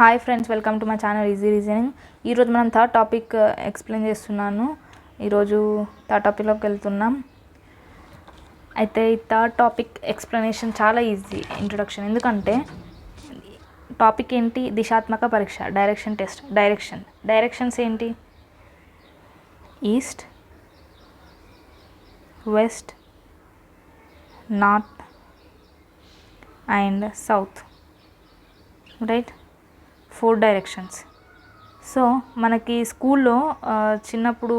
Hi friends, welcome to my channel easy reasoning. ఈరోజు మనం third topic explain చేస్తున్నాను. ఈరోజు థర్డ్ టాపిక్లోకి వెళ్తున్నాం. అయితే ఈ థర్డ్ టాపిక్ ఎక్స్ప్లెనేషన్ చాలా ఈజీ ఇంట్రొడక్షన్. ఎందుకంటే టాపిక్ ఏంటి? దిశాత్మక పరీక్ష, డైరెక్షన్ టెస్ట్. డైరెక్షన్స్ ఏంటి? East, west, north and south, right? 4 directions. So మనకి స్కూల్లో చిన్నప్పుడు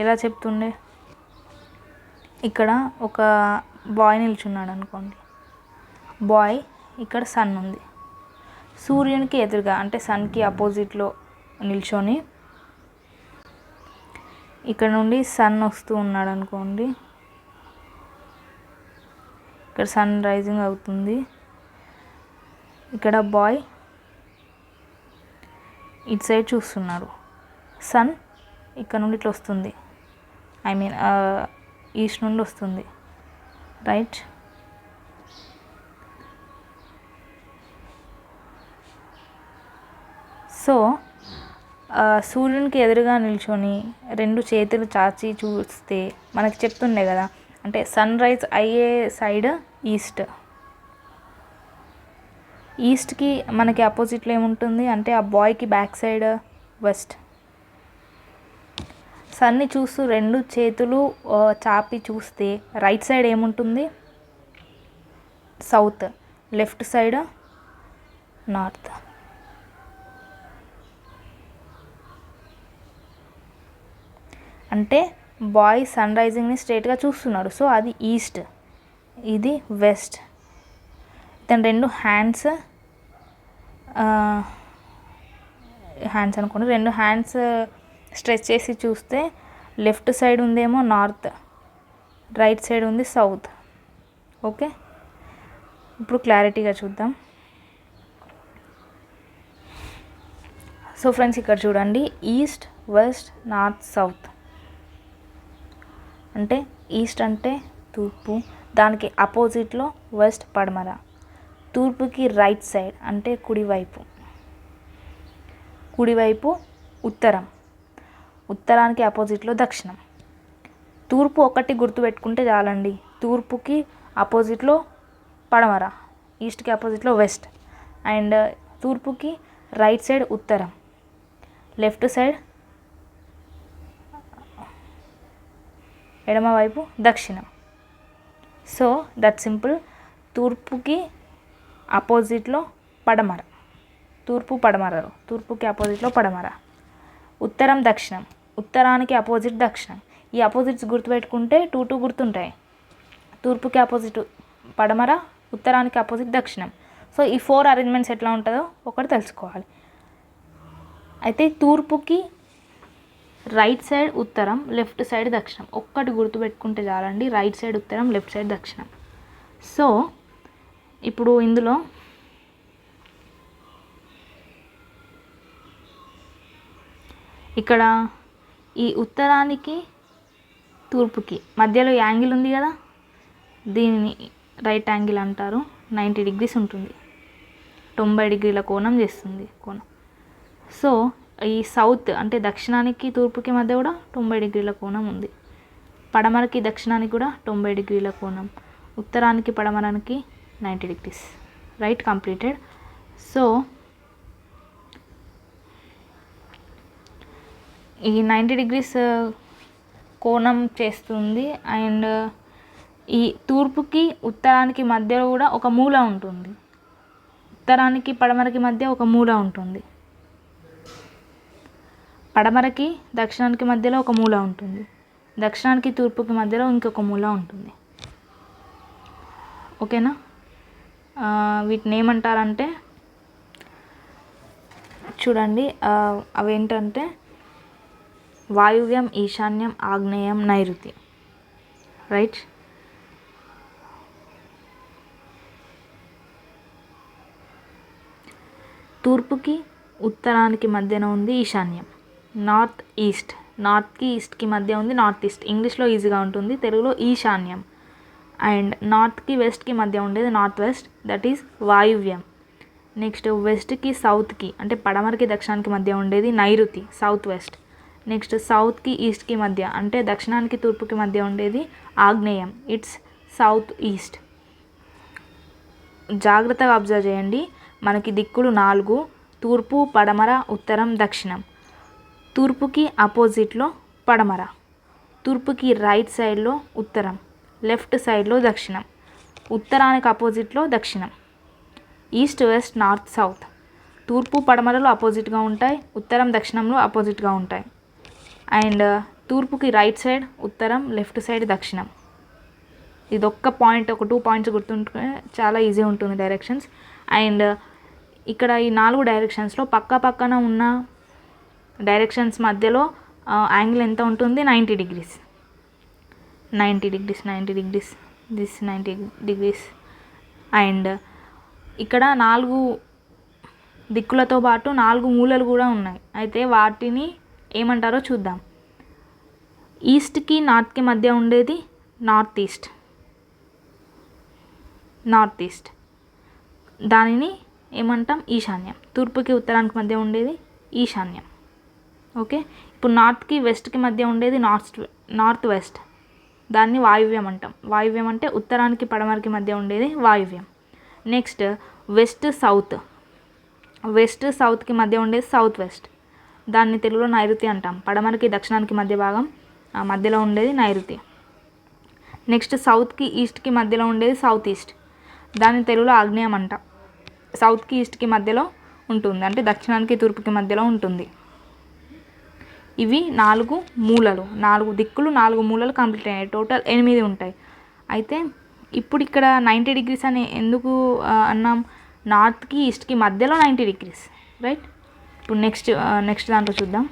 ఎలా చెప్తుండే, ఇక్కడ ఒక బాయ్ నిల్చున్నాడు అనుకోండి. బాయ్ ఇక్కడ సన్ ఉంది, సూర్యునికి ఎదురుగా అంటే సన్కి అపోజిట్లో నిల్చొని ఇక్కడ నుండి సన్ వస్తూ ఉన్నాడు అనుకోండి. ఇక్కడ సన్ రైజింగ్ అవుతుంది. ఇక్కడ బాయ్ ఇటు సైడ్ చూస్తున్నాడు. సన్ ఇక్కడ నుండి ఇట్లా వస్తుంది, ఈస్ట్ నుండి వస్తుంది, రైట్? సో సూర్యునికి ఎదురుగా నిల్చొని 2 చేతులు చాచి చూస్తే మనకి చెప్తుండే కదా, అంటే సన్ రైజ్ అయ్యే సైడ్ ఈస్ట్కి మనకి అపోజిట్లో ఏముంటుంది అంటే ఆ బాయ్కి బ్యాక్ సైడ్ వెస్ట్. సన్ని చూస్తూ 2 చేతులు చాపి చూస్తే రైట్ సైడ్ ఏముంటుంది? సౌత్. Left side north. అంటే బాయ్ సన్ రైజింగ్ని స్ట్రైట్గా చూస్తున్నాడు, సో అది ఈస్ట్, ఇది వెస్ట్. దాని 2 హ్యాండ్స్ అనుకోండి, 2 హ్యాండ్స్ స్ట్రెచ్ చేసి చూస్తే లెఫ్ట్ సైడ్ ఉందేమో నార్త్, రైట్ సైడ్ ఉంది సౌత్. ఓకే, ఇప్పుడు క్లారిటీగా చూద్దాం. సో ఫ్రెండ్స్, ఇక్కడ చూడండి, ఈస్ట్, వెస్ట్, నార్త్, సౌత్. అంటే ఈస్ట్ అంటే తూర్పు, దానికి అపోజిట్లో వెస్ట్ పడమర, తూర్పుకి రైట్ సైడ్ అంటే కుడివైపు ఉత్తరం, ఉత్తరానికి అపోజిట్లో దక్షిణం. తూర్పు ఒకటి గుర్తుపెట్టుకుంటే చాలండి. తూర్పుకి అపోజిట్లో పడమర, ఈస్ట్కి అపోజిట్లో వెస్ట్, అండ్ తూర్పుకి రైట్ సైడ్ ఉత్తరం, లెఫ్ట్ సైడ్ ఎడమవైపు దక్షిణం. So that simple. తూర్పుకి అపోజిట్లో పడమర, తూర్పుకి అపోజిట్లో పడమర, ఉత్తరం దక్షిణం, ఉత్తరానికి అపోజిట్ దక్షిణం. ఈ అపోజిట్స్ గుర్తుపెట్టుకుంటే 2 గుర్తుంటాయి. తూర్పుకి అపోజిట్ పడమర, ఉత్తరానికి అపోజిట్ దక్షిణం. సో ఈ 4 అరేంజ్మెంట్స్ ఎట్లా ఉంటుందో ఒకటి తెలుసుకోవాలి. అయితే తూర్పుకి రైట్ సైడ్ ఉత్తరం, లెఫ్ట్ సైడ్ దక్షిణం. ఒక్కటి గుర్తుపెట్టుకుంటే చాలండి, రైట్ సైడ్ ఉత్తరం, లెఫ్ట్ సైడ్ దక్షిణం. సో ఇప్పుడు ఇందులో ఇక్కడ ఈ ఉత్తరానికి తూర్పుకి మధ్యలో యాంగిల్ ఉంది కదా, దీనిని రైట్ యాంగిల్ అంటారు. 90 degrees ఉంటుంది, 90 degrees కోణం చేస్తుంది కోణం. సో ఈ సౌత్ అంటే దక్షిణానికి తూర్పుకి మధ్య కూడా 90 degrees కోణం ఉంది. పడమరకి దక్షిణానికి కూడా 90 degrees కోణం, ఉత్తరానికి పడమరానికి 90 degrees, రైట్? కంప్లీటెడ్. సో ఈ 90 degrees కోణం చేస్తుంది. అండ్ ఈ తూర్పుకి ఉత్తరానికి మధ్యలో కూడా ఒక మూల ఉంటుంది, ఉత్తరానికి పడమరకి మధ్య ఒక మూల ఉంటుంది, పడమరకి దక్షిణానికి మధ్యలో ఒక మూల ఉంటుంది, దక్షిణానికి తూర్పుకి మధ్యలో ఇంకొక మూల ఉంటుంది. ఓకేనా? వీటిని ఏమంటారంటే చూడండి, అవేంటంటే వాయువ్యం, ఈశాన్యం, ఆగ్నేయం, నైరుతి, రైట్? తూర్పుకి ఉత్తరానికి మధ్యన ఉంది ఈశాన్యం. నార్త్కి ఈస్ట్కి మధ్య ఉంది నార్త్ ఈస్ట్. ఇంగ్లీష్లో ఈజీగా ఉంటుంది, తెలుగులో ఈశాన్యం. అండ్ నార్త్కి వెస్ట్కి మధ్య ఉండేది నార్త్ వెస్ట్, దట్ ఈస్ వాయువ్యం. నెక్స్ట్ వెస్ట్కి సౌత్కి అంటే పడమరకి దక్షిణానికి మధ్య ఉండేది నైరుతి, సౌత్ వెస్ట్. నెక్స్ట్ సౌత్కి ఈస్ట్కి మధ్య అంటే దక్షిణానికి తూర్పుకి మధ్య ఉండేది ఆగ్నేయం, ఇట్స్ సౌత్ ఈస్ట్. జాగ్రత్తగా అబ్జర్వ్ చేయండి, మనకి దిక్కులు 4: తూర్పు, పడమర, ఉత్తరం, దక్షిణం. తూర్పుకి ఆపోజిట్లో పడమర, తూర్పుకి రైట్ సైడ్లో ఉత్తరం, లెఫ్ట్ సైడ్లో దక్షిణం, ఉత్తరానికి ఆపోజిట్లో దక్షిణం. East, west, north, south. తూర్పు పడమరలో అపోజిట్గా ఉంటాయి, ఉత్తరం దక్షిణంలో అపోజిట్గా ఉంటాయి. అండ్ తూర్పుకి రైట్ సైడ్ ఉత్తరం, లెఫ్ట్ సైడ్ దక్షిణం. ఇదొక్క పాయింట్, ఒక 2 పాయింట్స్ గుర్తుంటే చాలా ఈజీ ఉంటుంది డైరెక్షన్స్. అండ్ ఇక్కడ ఈ 4 డైరెక్షన్స్లో పక్కన ఉన్న డైరెక్షన్స్ మధ్యలో యాంగిల్ ఎంత ఉంటుంది? 90 degrees. 90 degrees, 90 degrees, this 90 degrees. And ఇక్కడ 4 దిక్కులతో పాటు 4 మూలలు కూడా ఉన్నాయి. అయితే వాటిని ఏమంటారో చూద్దాం. ఈస్ట్కి నార్త్కి మధ్య ఉండేది నార్త్ ఈస్ట్, నార్త్ ఈస్ట్. దానిని ఏమంటాం? ఈశాన్యం. తూర్పుకి ఉత్తరానికి మధ్య ఉండేది ఈశాన్యం. ఓకే, ఇప్పుడు నార్త్కి వెస్ట్కి మధ్య ఉండేది నార్త్ వెస్ట్, దాన్ని వాయువ్యం అంటాం. వాయువ్యం అంటే ఉత్తరానికి పడమరకి మధ్య ఉండేది వాయువ్యం. నెక్స్ట్ వెస్ట్ సౌత్, వెస్ట్ సౌత్కి మధ్య ఉండేది సౌత్ వెస్ట్, దాన్ని తెలుగులో నైరుతి అంటాం. పడమరకి దక్షిణానికి మధ్య భాగం మధ్యలో ఉండేది నైరుతి. నెక్స్ట్ సౌత్కి ఈస్ట్కి మధ్యలో ఉండేది సౌత్ ఈస్ట్, దాన్ని తెలుగులో ఆగ్నేయం అంటాం. సౌత్కి ఈస్ట్కి మధ్యలో ఉంటుంది, అంటే దక్షిణానికి తూర్పుకి మధ్యలో ఉంటుంది. ఇవి 4 మూలలు, 4 దిక్కులు, 4 మూలలు కంప్లీట్ అయ్యాయి. టోటల్ 8 ఉంటాయి. అయితే ఇప్పుడు ఇక్కడ 90 degrees అని ఎందుకు అన్నాం? నార్త్కి ఈస్ట్కి మధ్యలో 90 degrees, రైట్. ఇప్పుడు నెక్స్ట్ దాంట్లో చూద్దాం.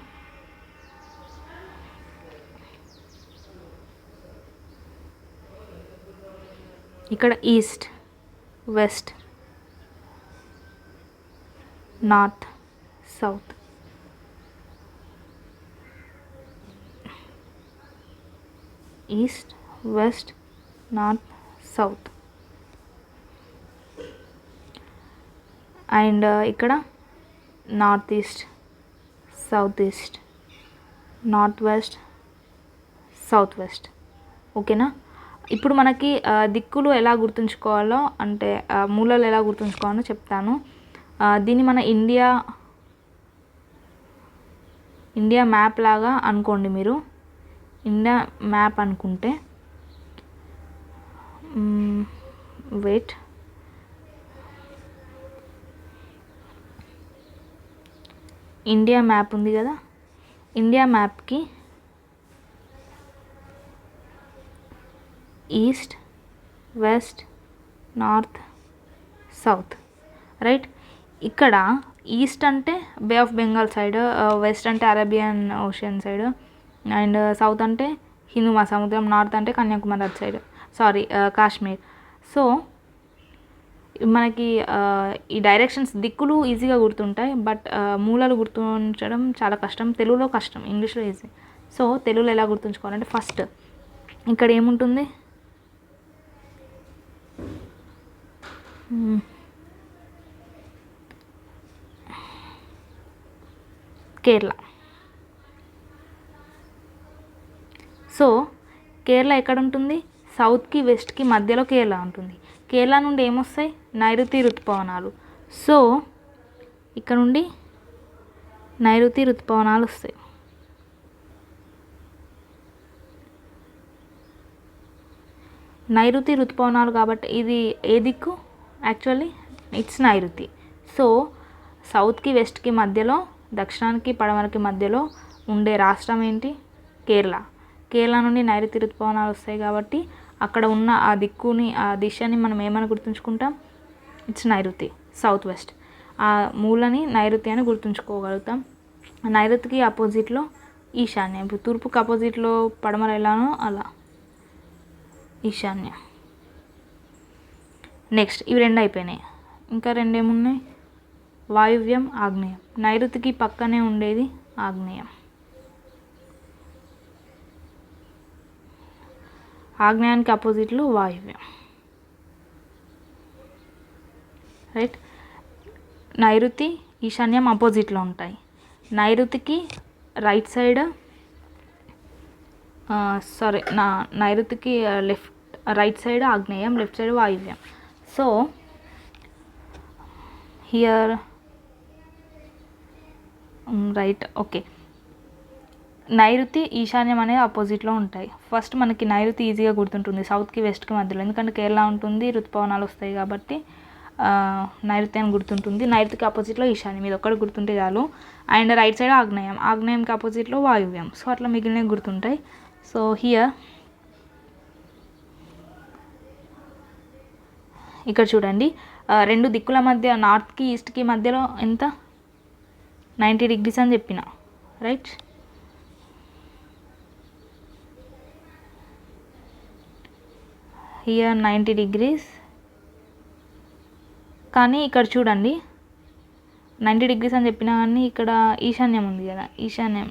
ఇక్కడ east, west, north, south. East, west, north, south. And ఇక్కడ north east, south east, north west, south west. ఓకేనా? ఇప్పుడు మనకి దిక్కులు ఎలా గుర్తుంచుకోవాలో, అంటే మూలలు ఎలా గుర్తుంచుకోవాలో చెప్తాను. దీన్ని మన ఇండియా మ్యాప్ లాగా అనుకోండి. మీరు ఇండియా మ్యాప్ అనుకుంటే, వెయిట్, ఇండియా మ్యాప్ ఉంది కదా, ఇండియా మ్యాప్కి east, west, north, south, right. ఇక్కడ ఈస్ట్ అంటే bay of Bengal side, west అంటే Arabian ocean side, and south అంటే హిందూ మహాసముద్రం, నార్త్ అంటే కన్యాకుమారి అటు సైడ్, కాశ్మీర్. సో మనకి ఈ డైరెక్షన్స్, దిక్కులు ఈజీగా గుర్తుంటాయి, బట్ మూలలు గుర్తుంచడం చాలా కష్టం. తెలుగులో కష్టం, ఇంగ్లీష్లో ఈజీ. సో తెలుగులో ఎలా గుర్తుంచుకోవాలంటే, ఫస్ట్ ఇక్కడ ఏముంటుంది? కేరళ. సో కేరళ ఎక్కడ ఉంటుంది? సౌత్కి వెస్ట్కి మధ్యలో కేరళ ఉంటుంది. కేరళ నుండి ఏమొస్తాయి? నైరుతి ఋతుపవనాలు. సో ఇక్కడ నుండి నైరుతి ఋతుపవనాలు వస్తాయి. నైరుతి ఋతుపవనాలు కాబట్టి ఇది ఏ దిక్కు? యాక్చువల్లీ ఇట్స్ నైరుతి. సో సౌత్కి వెస్ట్కి మధ్యలో, దక్షిణానికి పడమరకి మధ్యలో ఉండే రాష్ట్రం ఏంటి? కేరళ. కేరళ నుండి నైరుతి ఋతుపవనాలు వస్తాయి కాబట్టి అక్కడ ఉన్న ఆ దిక్కుని, ఆ దిశని మనం ఏమని గుర్తుంచుకుంటాం? ఇట్స్ నైరుతి, సౌత్ వెస్ట్. ఆ మూలని నైరుతి అని గుర్తుంచుకోగలుగుతాం. నైరుతికి ఆపోజిట్లో ఈశాన్యం. ఇప్పుడు తూర్పుకి ఆపోజిట్లో పడమర ఎలానో అలా ఈశాన్యం. నెక్స్ట్ ఇవి 2 అయిపోయినాయి. ఇంకా 2 ఏమున్నాయి? వాయువ్యం, ఆగ్నేయం. నైరుతికి పక్కనే ఉండేది ఆగ్నేయం. ఆగ్నేయానికి ఆపోజిట్లో వాయువ్యం, రైట్. నైరుతి ఈశాన్యం ఆపోజిట్లో ఉంటాయి. నైరుతికి రైట్ సైడ్ నైరుతికి రైట్ సైడ్ ఆగ్నేయం, లెఫ్ట్ సైడ్ వాయువ్యం. So here right. ఓకే, నైరుతి ఈశాన్యం అనేది ఆపోజిట్లో ఉంటాయి. ఫస్ట్ మనకి నైరుతి ఈజీగా గుర్తుంటుంది సౌత్కి వెస్ట్కి మధ్యలో, ఎందుకంటే కేరళ ఉంటుంది, ఋతుపవనాలు వస్తాయి కాబట్టి నైరుతి అని గుర్తుంటుంది. నైరుతికి ఆపోజిట్లో ఈశాన్యం, ఇది ఒక్కటి గుర్తుంటే చాలు. అండ్ రైట్ సైడ్ ఆగ్నేయం, ఆగ్నేయంకి ఆపోజిట్లో వాయువ్యం. సో అట్లా మిగిలినవి గుర్తుంటాయి. సో హియర్ ఇక్కడ చూడండి, రెండు దిక్కుల మధ్య నార్త్కి ఈస్ట్కి మధ్యలో ఎంత 90 degrees అని చెప్పిన, రైట్. Here 90 degrees. కానీ ఇక్కడ చూడండి 90 degrees అని చెప్పినా కానీ ఇక్కడ ఈశాన్యం ఉంది కదా, ఈశాన్యం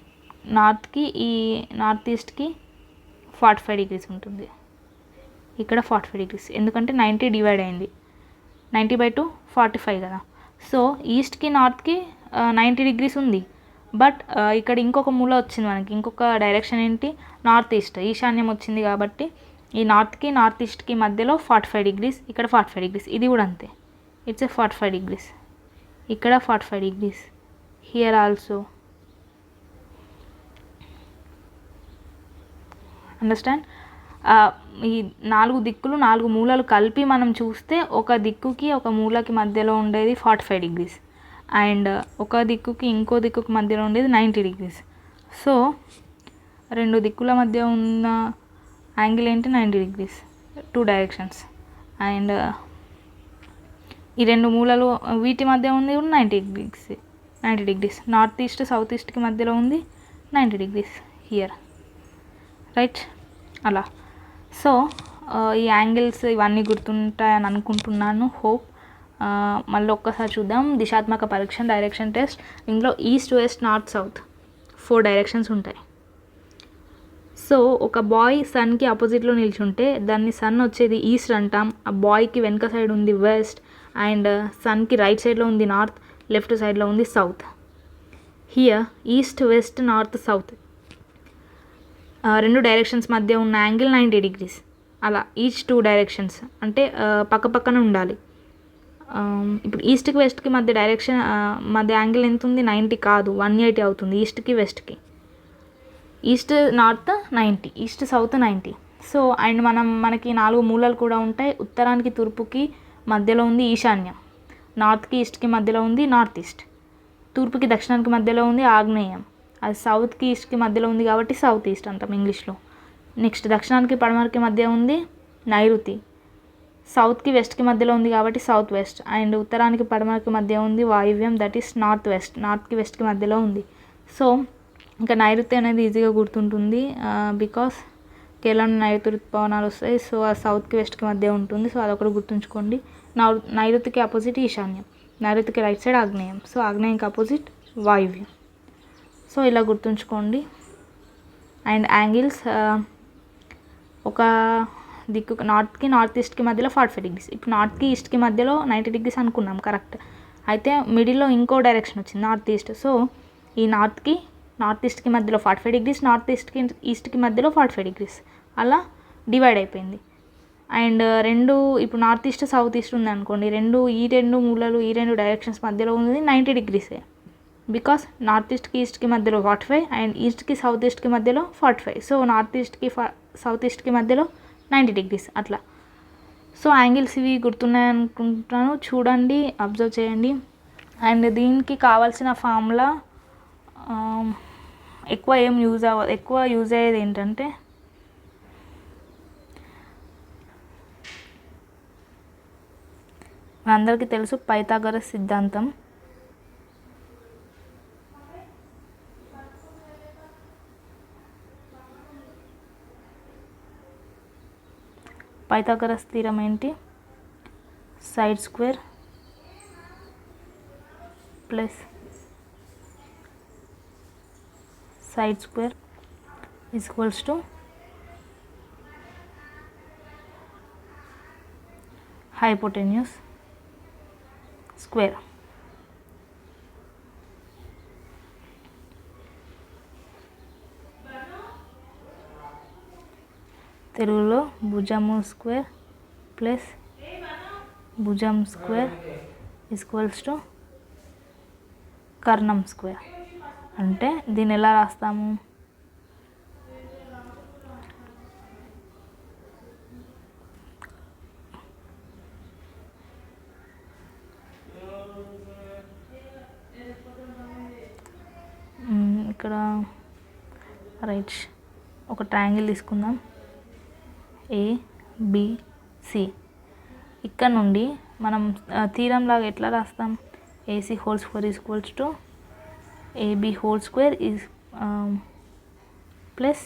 నార్త్కి ఈ నార్త్ ఈస్ట్కి 45 degrees ఉంటుంది. ఇక్కడ 45 degrees, ఎందుకంటే 90 డివైడ్ అయింది, 90/2 45 కదా. సో ఈస్ట్కి నార్త్కి 90 degrees ఉంది. బట్ ఇక్కడ ఇంకొక మూల వచ్చింది మనకి, ఇంకొక డైరెక్షన్ ఏంటి, నార్త్ ఈస్ట్, ఈశాన్యం వచ్చింది కాబట్టి ఈ నార్త్కి నార్త్ ఈస్ట్కి మధ్యలో 45 degrees, ఇక్కడ 45 degrees. ఇది కూడా అంతే, ఇట్స్ 45 degrees. ఇక్కడ 45 degrees. Here also. అండర్స్టాండ్? ఈ 4 దిక్కులు 4 మూలలు కలిపి మనం చూస్తే ఒక దిక్కుకి ఒక మూలకి మధ్యలో ఉండేది 45 degrees, అండ్ ఒక దిక్కుకి ఇంకో దిక్కుకి మధ్యలో ఉండేది 90 degrees. సో రెండు దిక్కుల మధ్య ఉన్న యాంగిల్ ఏంటి, 90 degrees, 2 directions. అండ్ ఈ రెండు మూలలు వీటి మధ్య ఉంది కూడా 90 degrees. నార్త్ ఈస్ట్ సౌత్ ఈస్ట్కి మధ్యలో ఉంది 90 degrees హియర్, రైట్. అలా. సో ఈ యాంగిల్స్ ఇవన్నీ గుర్తుంటాయని అనుకుంటున్నాను, హోప్. మళ్ళీ ఒక్కసారి చూద్దాం. దిశాత్మక పరీక్ష, డైరెక్షన్ టెస్ట్. ఇందులో east west north south 4 directions ఉంటాయి. సో ఒక బాయ్ సన్కి ఆపోజిట్లో నిల్చుంటే దాన్ని సన్ వచ్చేది ఈస్ట్ అంటాం, ఆ బాయ్కి వెనక సైడ్ ఉంది వెస్ట్, అండ్ సన్కి రైట్ సైడ్లో ఉంది నార్త్, లెఫ్ట్ సైడ్లో ఉంది south. Here east west north south రెండు డైరెక్షన్స్ మధ్య ఉన్న యాంగిల్ 90 degrees. అలా ఈచ్ 2 directions, అంటే పక్క పక్కన ఉండాలి. ఇప్పుడు ఈస్ట్కి వెస్ట్కి మధ్య డైరెక్షన్ మధ్య యాంగిల్ ఎంత ఉంది, 90 కాదు 180 అవుతుంది ఈస్ట్కి వెస్ట్కి. East north 90, east south 90. So and మనకి 4 మూలలు కూడా ఉంటాయి. ఉత్తరానికి తూర్పుకి మధ్యలో ఉంది ఈశాన్యం, నార్త్కి ఈస్ట్కి మధ్యలో ఉంది నార్త్ ఈస్ట్, తూర్పుకి దక్షిణానికి మధ్యలో ఉంది ఆగ్నేయం, అది సౌత్కి ఈస్ట్కి మధ్యలో ఉంది కాబట్టి సౌత్ ఈస్ట్ అంటాం ఇంగ్లీష్లో. నెక్స్ట్ దక్షిణానికి పడమరకి మధ్య ఉంది నైరుతి, సౌత్కి వెస్ట్కి మధ్యలో ఉంది కాబట్టి సౌత్ వెస్ట్, అండ్ ఉత్తరానికి పడమరకి మధ్య ఉంది వాయువ్యం, దట్ ఈస్ నార్త్ వెస్ట్, నార్త్కి వెస్ట్కి మధ్యలో ఉంది. సో ఇంకా నైరుతి అనేది ఈజీగా గుర్తుంటుంది, బికాస్ కేరళలో నైరుతి ఋతుపవనాలు వస్తాయి. సో ఆ సౌత్కి వెస్ట్కి మధ్య ఉంటుంది. సో అదొకటి గుర్తుంచుకోండి. నైరుతికి ఆపోజిట్ ఈశాన్యం, నైరుతికి రైట్ సైడ్ ఆగ్నేయం, సో ఆగ్నేయంకి ఆపోజిట్ వాయువ్యం. సో ఇలా గుర్తుంచుకోండి. అండ్ యాంగిల్స్ ఒక దిక్కు నార్త్కి నార్త్ ఈస్ట్కి మధ్యలో 45 degrees. ఇప్పుడు నార్త్కి ఈస్ట్కి మధ్యలో 90 degrees అనుకున్నాం, కరెక్ట్. అయితే మిడిల్లో ఇంకో డైరెక్షన్ వచ్చింది నార్త్ ఈస్ట్. సో ఈ నార్త్కి నార్త్ ఈస్ట్కి మధ్యలో 45 degrees, నార్త్ ఈస్ట్కి మధ్యలో 45 degrees, అలా డివైడ్ అయిపోయింది. అండ్ రెండు ఇప్పుడు నార్త్ ఈస్ట్ సౌత్ ఈస్ట్ ఉంది అనుకోండి, ఈ రెండు మూలలు ఈ రెండు డైరెక్షన్స్ మధ్యలో ఉంది 90 degrees, బికాస్ నార్త్ ఈస్ట్కి ఈస్ట్కి మధ్యలో 45 అండ్ ఈస్ట్కి సౌత్ ఈస్ట్కి మధ్యలో 45. సో నార్త్ ఈస్ట్కి సౌత్ ఈస్ట్కి మధ్యలో 90 degrees అట్లా. సో యాంగిల్స్ ఇవి గుర్తున్నాయి అనుకుంటున్నాను, చూడండి, అబ్జర్వ్ చేయండి. అండ్ దీనికి కావాల్సిన ఫార్ములా ఎక్కువ యూజ్ అయ్యేది ఏంటంటే మనందరికీ తెలుసు పైథాగరస్ సిద్ధాంతం. పైథాగరస్ థీరం ఏంటి, side square plus side square is equals to hypotenuse square. తెలుగులో భుజము స్క్వేర్ ప్లస్ భుజం స్క్వేర్ ఈక్వల్స్ టు కర్ణం స్క్వేర్. అంటే దీన్ని ఎలా రాస్తాము? ఇక్కడ రైట్ ఒక ట్రయాంగిల్ తీసుకుందాం ABC. ఇక్కడ నుండి మనం థీరం లాగా ఎట్లా రాస్తాం? AC whole square equals to AB whole square is plus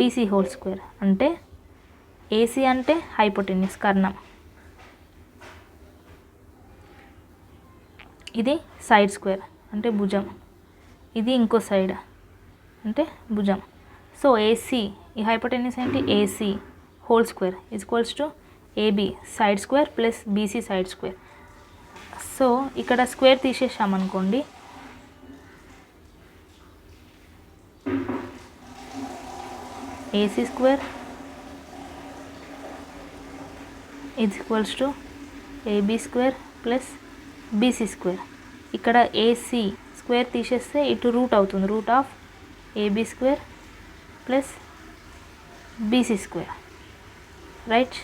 BC whole square. అంటే AC అంటే హైపోటెన్యూస్ కర్ణం, ఇది సైడ్ స్క్వేర్ అంటే భుజం, ఇది ఇంకో సైడ్ అంటే భుజం. సో AC ఈ హైపోటెన్యూస్ ఏంటి? AC whole square equals to AB side square plus BC side square. So ఇక్కడ స్క్వేర్ తీసేసామనుకోండి, AC square equals to AB square plus BC square. ఇక్కడ AC స్క్వేర్ తీసేస్తే ఇటు రూట్ అవుతుంది, root of AB square plus BC square. Right,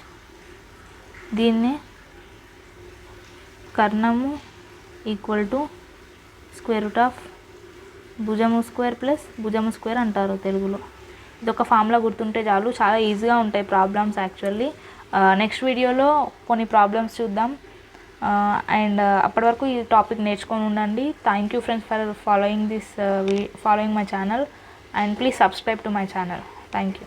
దీన్ని కర్ణము equal to square root of భుజము square plus భుజము స్క్వేర్ అంటారు తెలుగులో. ఇది ఒక ఫార్ములా గుర్తుంటే చాలు, చాలా ఈజీగా ఉంటాయి ప్రాబ్లమ్స్ యాక్చువల్లీ. నెక్స్ట్ వీడియోలో కొన్ని ప్రాబ్లమ్స్ చూద్దాం. అండ్ అప్పటి వరకు ఈ టాపిక్ నేర్చుకొని ఉండండి. Thank you friends for following my channel, and please subscribe to my channel. Thank you.